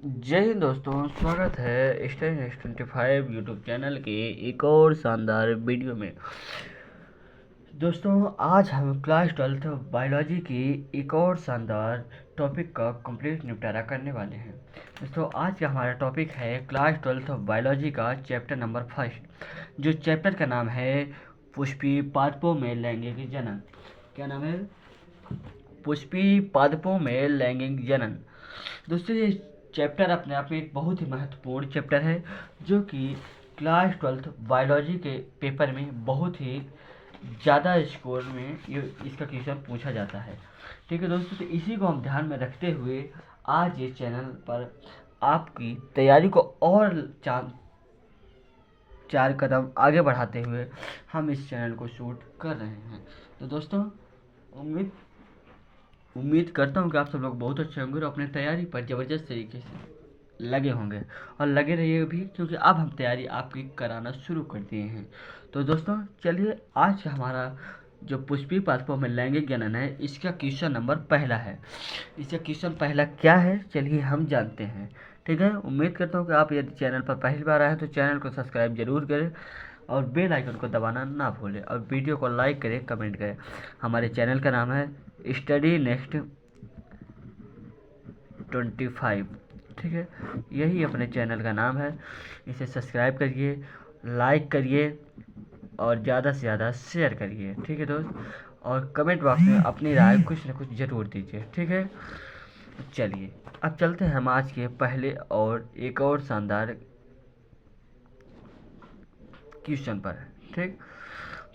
जय हिंद दोस्तों, स्वागत है स्टडी नेक्स्ट 25 यूट्यूब चैनल के एक और शानदार वीडियो में। दोस्तों, आज हम क्लास 12th बायोलॉजी की एक और शानदार टॉपिक का कंप्लीट निपटारा करने वाले हैं। दोस्तों, आज का हमारा टॉपिक है क्लास 12th बायोलॉजी का चैप्टर नंबर 1, जो चैप्टर का नाम है पुष्पी पादपों में लैंगिक जनन। क्या नाम है? पुष्पी पादपों में लैंगिक जनन। दोस्तों, ये चैप्टर अपने आप में एक बहुत ही महत्वपूर्ण चैप्टर है, जो कि क्लास 12th बायोलॉजी के पेपर में बहुत ही ज़्यादा स्कोर में ये इसका क्वेश्चन पूछा जाता है। ठीक है दोस्तों, तो इसी को हम ध्यान में रखते हुए आज ये चैनल पर आपकी तैयारी को और चार कदम आगे बढ़ाते हुए हम इस चैनल को शूट कर रहे हैं। तो दोस्तों, उम्मीद करता हूँ कि आप सब लोग बहुत अच्छे होंगे और अपने तैयारी पर ज़बरदस्त तरीके से लगे होंगे और लगे रहिए भी, क्योंकि अब हम तैयारी आपकी कराना शुरू कर दिए हैं। तो दोस्तों, चलिए आज का हमारा जो पुष्पी पादपों में लैंगिक जनन है, इसका क्वेश्चन नंबर पहला है। इसका क्वेश्चन पहला क्या है, चलिए हम जानते हैं। ठीक है, उम्मीद करता हूँ कि आप यदि चैनल पर पहली बार आए तो चैनल को सब्सक्राइब जरूर करें और बेल आइकन को दबाना ना भूलें और वीडियो को लाइक करें, कमेंट करें। हमारे चैनल का नाम है स्टडी नेक्स्ट 25। ठीक है, यही अपने चैनल का नाम है। इसे सब्सक्राइब करिए, लाइक करिए और ज़्यादा से ज़्यादा शेयर करिए। ठीक है दोस्त, और कमेंट बॉक्स में अपनी राय कुछ न कुछ ज़रूर दीजिए। ठीक है, चलिए अब चलते हैं हम आज के पहले और एक और शानदार क्वेश्चन पर। ठीक,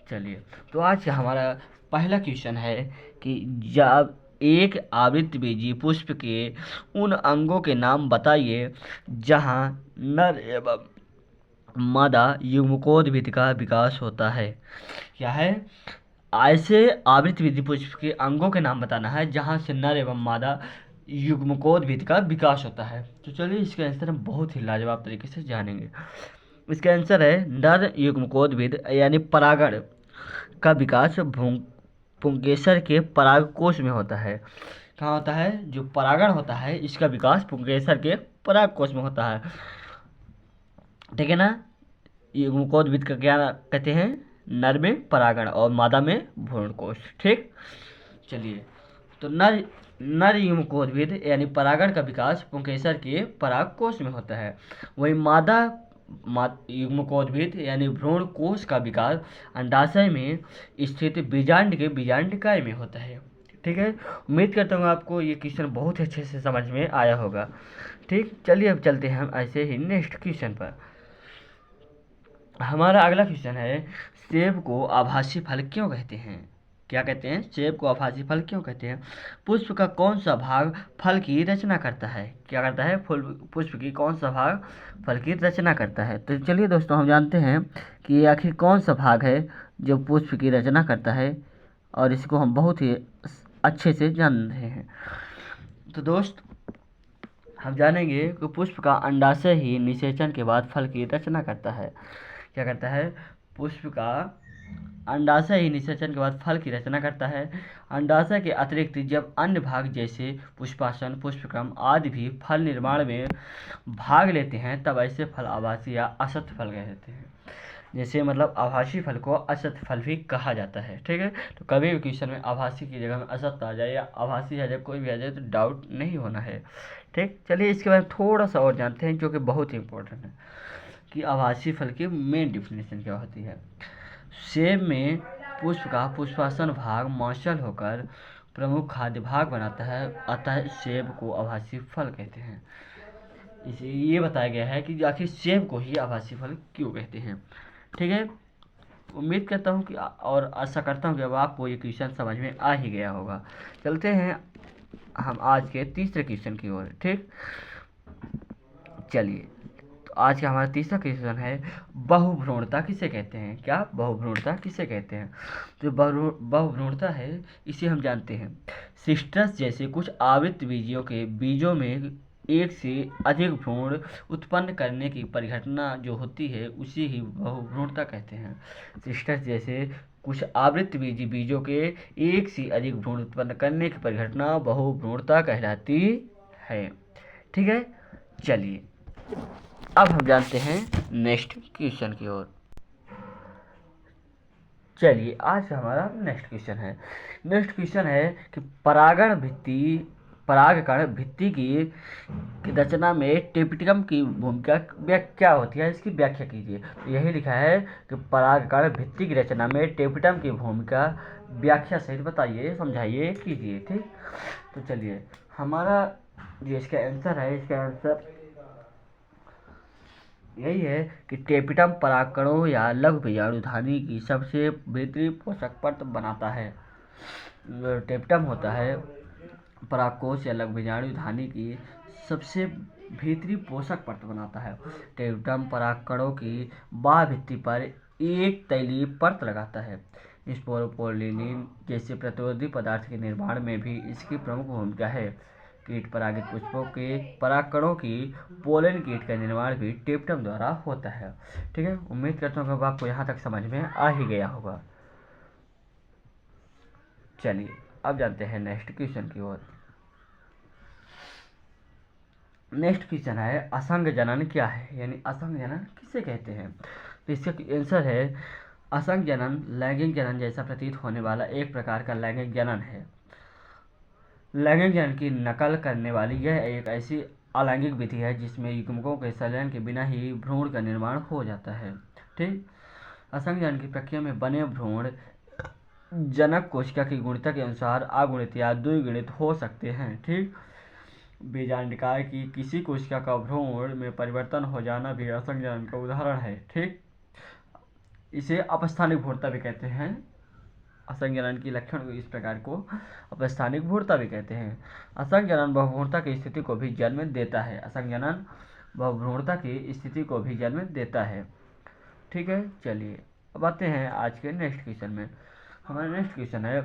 चलिए तो आज का हमारा पहला क्वेश्चन है कि जब एक आवृतबीजी पुष्प के उन अंगों के नाम बताइए जहां नर एवं मादा युग्मकोद्भिद का विकास होता है। क्या है? ऐसे आवृतबीजी पुष्प के अंगों के नाम बताना है जहां से नर एवं मादा युग्मकोद्भिद का विकास होता है। तो चलिए इसका आंसर हम बहुत ही लाजवाब तरीके से जानेंगे। इसका आंसर है नर युग्मकोद्भिद यानी परागण का विकास पुंकेसर के परागकोश में होता है। कहाँ होता है? जो परागण होता है इसका विकास पुंकेसर के परागकोश में होता है। ठीक है ना? युग्मकोद्भिद का क्या कहते हैं? नर में परागण और मादा में भ्रूणकोश। ठीक, चलिए तो नर युग्मकोद्भिद यानी परागण का विकास पुंकेसर के परागकोश में होता है। वही मादा युग्मकोद्भिद यानी भ्रूण कोश का विकास अंडाशय में स्थित बीजांड के बीजांडकाय में होता है। ठीक है, उम्मीद करता हूँ आपको ये क्वेश्चन बहुत अच्छे से समझ में आया होगा। ठीक, चलिए अब चलते हैं हम ऐसे ही नेक्स्ट क्वेश्चन पर। हमारा अगला क्वेश्चन है, सेब को आभासी फल क्यों कहते हैं? क्या कहते हैं? सेब को आभासी फल क्यों कहते हैं? पुष्प का कौन सा भाग फल की रचना करता है? क्या करता है? पुष्प की कौन सा भाग फल की रचना करता है? तो चलिए दोस्तों, हम जानते हैं कि ये आखिर कौन सा भाग है जो पुष्प की रचना करता है, और इसको हम बहुत ही अच्छे से जान रहे हैं। तो दोस्त, हम जानेंगे कि पुष्प का अंडाशय ही निषेचन के बाद फल की रचना करता है। क्या करता है? पुष्प का अंडाशय ही निषेचन के बाद फल की रचना करता है। अंडाशय के अतिरिक्त जब अन्य भाग जैसे पुष्पासन, पुष्पक्रम आदि भी फल निर्माण में भाग लेते हैं, तब ऐसे फल आभासी या असत फल कहते हैं। जैसे मतलब आभासी फल को असत फल भी कहा जाता है। ठीक है, तो कभी भी क्वेश्चन में आभासी की जगह में असत आ जाए या आभासी आ जाए, कोई भी आ जाए, तो डाउट नहीं होना है। ठीक, चलिए इसके बारे में थोड़ा सा और जानते हैं, जो कि बहुत ही इंपॉर्टेंट है कि आभासी फल की मेन डिफिनेशन क्या होती है। सेब में पुष्प का पुष्पासन भाग मौसल होकर प्रमुख खाद्य भाग बनाता है, अतः सेब को आभासी फल कहते हैं। इसे ये बताया गया है कि आखिर सेब को ही आभासी फल क्यों कहते हैं। ठीक है, उम्मीद करता हूँ कि और आशा करता हूँ कि अब आपको ये क्वेश्चन समझ में आ ही गया होगा। चलते हैं हम आज के तीसरे क्वेश्चन की ओर। ठीक, चलिए तो आज का हमारा तीसरा क्वेश्चन है, बहुभ्रूणता किसे कहते हैं? क्या बहुभ्रूणता किसे कहते हैं? जो बहुभ्रूणता है, इसे हम जानते हैं सिस्टस जैसे कुछ आवृत बीजियों के बीजों में एक से अधिक भ्रूण उत्पन्न करने की परिघटना जो होती है, उसी ही बहुभ्रूणता कहते हैं। सिस्टस जैसे कुछ आवृतबीजी बीजों के एक से अधिक भ्रूण उत्पन्न करने की परिघटना बहुभ्रूणता कहलाती है। ठीक है, चलिए अब हम जानते हैं नेक्स्ट क्वेश्चन की ओर। चलिए आज हमारा नेक्स्ट क्वेश्चन है कि परागकण भित्ति की रचना में टिप्टिकम की भूमिका क्या होती है, इसकी व्याख्या कीजिए। तो यही लिखा है कि परागकण भित्ति की रचना में टिप्टिकम की भूमिका व्याख्या सहित बताइए, समझाइए, कीजिए। ठीक, तो चलिए हमारा जो इसका आंसर यही है कि टेपिटम परागकणों या लघु बीजाणुधानी की सबसे भीतरी पोषक परत बनाता है। टेपिटम होता है परागकोश या लघु बीजाणुधानी की सबसे भीतरी पोषक परत बनाता है। टेपिटम परागकणों की बाह्य भित्ति पर एक तैलीय परत लगाता है। स्पोरोपोलिन जैसे प्रतिरोधी पदार्थ के निर्माण में भी इसकी प्रमुख भूमिका है। कीट परागित पुष्पों के परागकणों की पोलन कीट का निर्माण भी टेपिटम द्वारा होता है। ठीक है, उम्मीद करता हूँ कि आपको यहाँ तक समझ में आ ही गया होगा। चलिए अब जानते हैं नेक्स्ट क्वेश्चन की ओर। नेक्स्ट क्वेश्चन है असंग जनन क्या है, यानी असंग जनन किसे कहते हैं। तो इसका आंसर है असंग जनन लैंगिक जनन जैसा प्रतीत होने वाला एक प्रकार का लैंगिक जनन है। लैंगिक जनन की नकल करने वाली यह एक ऐसी अलैंगिक विधि है जिसमें युग्मकों के संलयन के बिना ही भ्रूण का निर्माण हो जाता है। ठीक, असंग जनन की प्रक्रिया में बने भ्रूण जनक कोशिका की गुणता के अनुसार अगुणित या द्विगुणित हो सकते हैं। ठीक, बीजांडनिकाय की किसी कोशिका का भ्रूण में परिवर्तन हो जाना भी असंग जनन का उदाहरण है। ठीक, इसे अपस्थानिक भ्रूणता भी कहते हैं। असंग जनन की लक्षण को इस प्रकार को अपस्थानिक भ्रूणता भी कहते हैं। असंग जनन बहुभ्रूणता की स्थिति को भी जन्म देता है। असंग जनन बहुभ्रूणता की स्थिति को भी जन्म देता है। ठीक है, चलिए अब आते हैं आज के नेक्स्ट क्वेश्चन में। हमारा नेक्स्ट क्वेश्चन है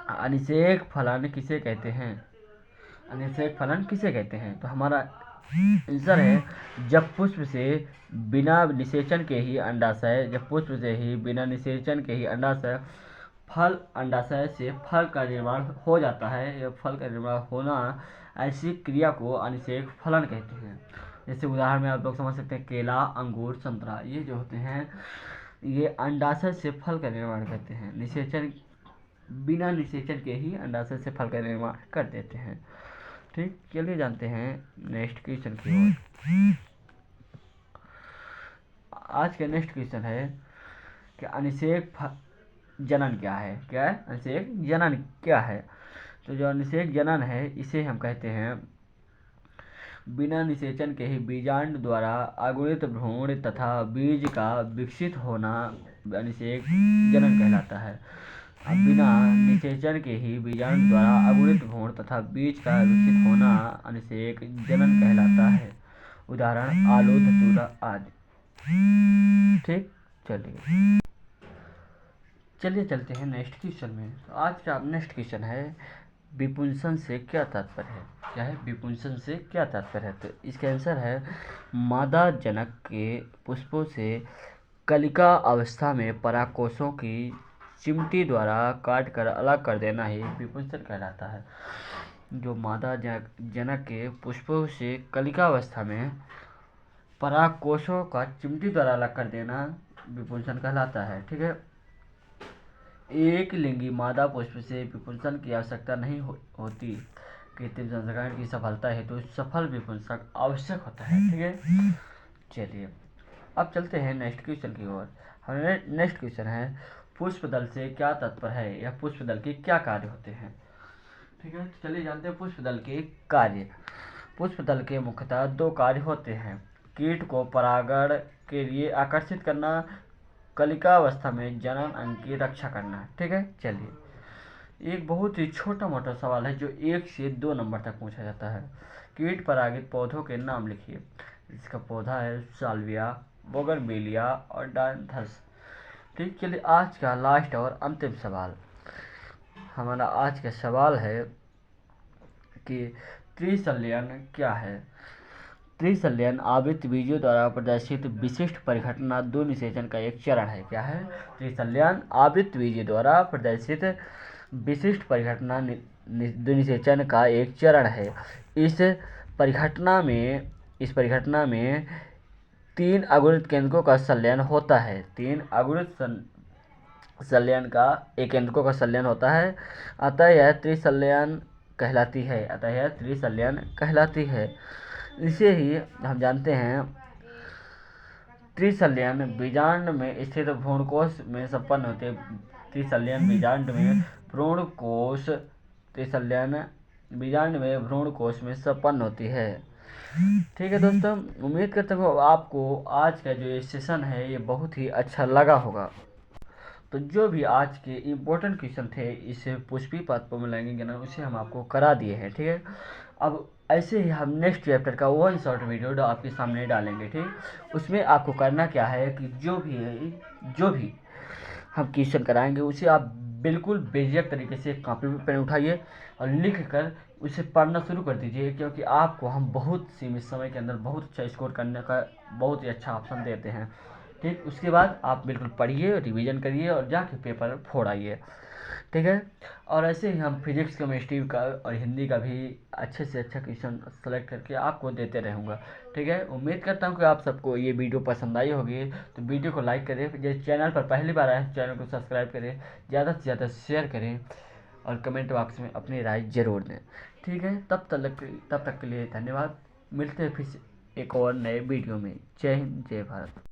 अनिषेक फलन किसे कहते हैं। अनिषेक फलन किसे कहते हैं। तो हमारा आंसर है जब पुष्प से बिना निषेचन के ही अंडाशय फल अंडाशय से फल का निर्माण हो जाता है। यह फल का निर्माण होना, ऐसी क्रिया को अनिषेक फलन कहते हैं। जैसे उदाहरण में आप लोग समझ सकते हैं केला, अंगूर, संतरा, ये जो होते हैं ये अंडाशय से फल का निर्माण करते हैं। बिना निषेचन के ही अंडाशय से फल का निर्माण कर देते हैं। ठीक, चलिए जानते हैं नेक्स्ट क्वेश्चन की ओर। आज का नेक्स्ट क्वेश्चन है कि अनिषेक जनन क्या है। अनिषेक जनन क्या है। तो जो अनिषेक जनन है इसे हम कहते हैं बिना निषेचन के ही बीजांड द्वारा अगुणित भ्रूण तथा बीज का विकसित होना अनिषेक जनन कहलाता है। बिना निषेचन के ही बीजांड द्वारा अगुणित भ्रूण तथा बीज का विकसित होना अनिषेक जनन कहलाता है। उदाहरण आलू, धतूरा आदि। ठीक, चलिए चलते हैं नेक्स्ट क्वेश्चन में। तो आज का नेक्स्ट क्वेश्चन है विपुंसन से क्या तात्पर्य है। क्या है विपुंसन से क्या तात्पर्य है। तो इसका आंसर है मादा जनक के पुष्पों से कलिका अवस्था में परागकोशों की चिमटी द्वारा काट कर अलग कर देना ही विपुंसन कहलाता है। जो मादा जनक के पुष्पों से कलिका अवस्था में परागकोशों का चिमटी द्वारा अलग कर देना विपुंसन कहलाता है। ठीक है, एक लिंगी मादा पुष्प से विपुंसन की आवश्यकता नहीं होती। कृत्रिम संस्करण की सफलता हेतु सफल विपुंसक आवश्यक होता है। ठीक है, चलिए अब चलते हैं नेक्स्ट क्वेश्चन की ओर। हमारा नेक्स्ट क्वेश्चन है पुष्पदल से क्या तात्पर्य है या पुष्पदल के क्या कार्य होते हैं। ठीक है, चलिए जानते हैं पुष्पदल के कार्य। पुष्पदल के मुख्यतः दो कार्य होते हैं। कीट को परागण के लिए आकर्षित करना, कलिका अवस्था में जनन अंग की रक्षा करना। ठीक है, चलिए एक बहुत ही छोटा मोटा सवाल है जो 1 से 2 नंबर तक पूछा जाता है। कीट परागित पौधों के नाम लिखिए। इसका पौधा है साल्विया, बोगनवेलिया और डायंथस। ठीक, चलिए आज का लास्ट और अंतिम सवाल। हमारा आज का सवाल है कि त्रिसंलयन क्या है। त्रिसंलयन आवृत्त बीजों द्वारा प्रदर्शित विशिष्ट परिघटना द्वि निषेचन का एक चरण है। क्या है त्रिसंलयन आवृत्त बीजों द्वारा प्रदर्शित विशिष्ट परिघटना द्वि निषेचन का एक चरण है। इस परिघटना में इस परिघटना में 3 अगुणित केंद्रकों का संलयन होता है। 3 अगुणित संलयन का एक केंद्रकों का संलयन होता है, अतः यह त्रिसंलयन कहलाती है। अतः यह त्रिसंलयन कहलाती है। इसे ही हम जानते हैं त्रिसंलयन बीजांड में स्थित भ्रूणकोश में संपन्न होते हैं। त्रिसंलयन बीजांड में भ्रूणकोश त्रिसंलयन बीजांड में भ्रूणकोश में संपन्न होती है। ठीक है दोस्तों, उम्मीद करता हूँ आपको आज का जो ये सेशन है ये बहुत ही अच्छा लगा होगा। तो जो भी आज के इम्पोर्टेंट क्वेश्चन थे इसे पुष्पी पाद पर मिलाएंगे ज्ञान उसे हम आपको करा दिए हैं। ठीक है, अब ऐसे ही हम नेक्स्ट चैप्टर का 1 शॉर्ट वीडियो आपके सामने डालेंगे। ठीक, उसमें आपको करना क्या है कि जो भी हम क्वेश्चन कराएंगे उसे आप बिल्कुल बेझिझक तरीके से कॉपी पे पेन उठाइए और लिख कर उसे पढ़ना शुरू कर दीजिए, क्योंकि आपको हम बहुत सीमित समय के अंदर बहुत अच्छा स्कोर करने का बहुत ही अच्छा ऑप्शन देते हैं। ठीक, उसके बाद आप बिल्कुल पढ़िए, रिवीजन करिए और जाके पेपर फोड़ आइए। ठीक है, और ऐसे ही हम फिजिक्स, केमिस्ट्री का और हिंदी का भी अच्छे से अच्छा क्वेश्चन सेलेक्ट करके आपको देते रहूँगा। ठीक है, उम्मीद करता हूँ कि आप सबको ये वीडियो पसंद आई होगी। तो वीडियो को लाइक करें, जो चैनल पर पहली बार आए चैनल को सब्सक्राइब करें, ज़्यादा से ज़्यादा शेयर करें और कमेंट बॉक्स में अपनी राय जरूर दें। ठीक है, तब तक के लिए धन्यवाद। मिलते हैं फिर एक और नए वीडियो में। जय हिंद, जय भारत।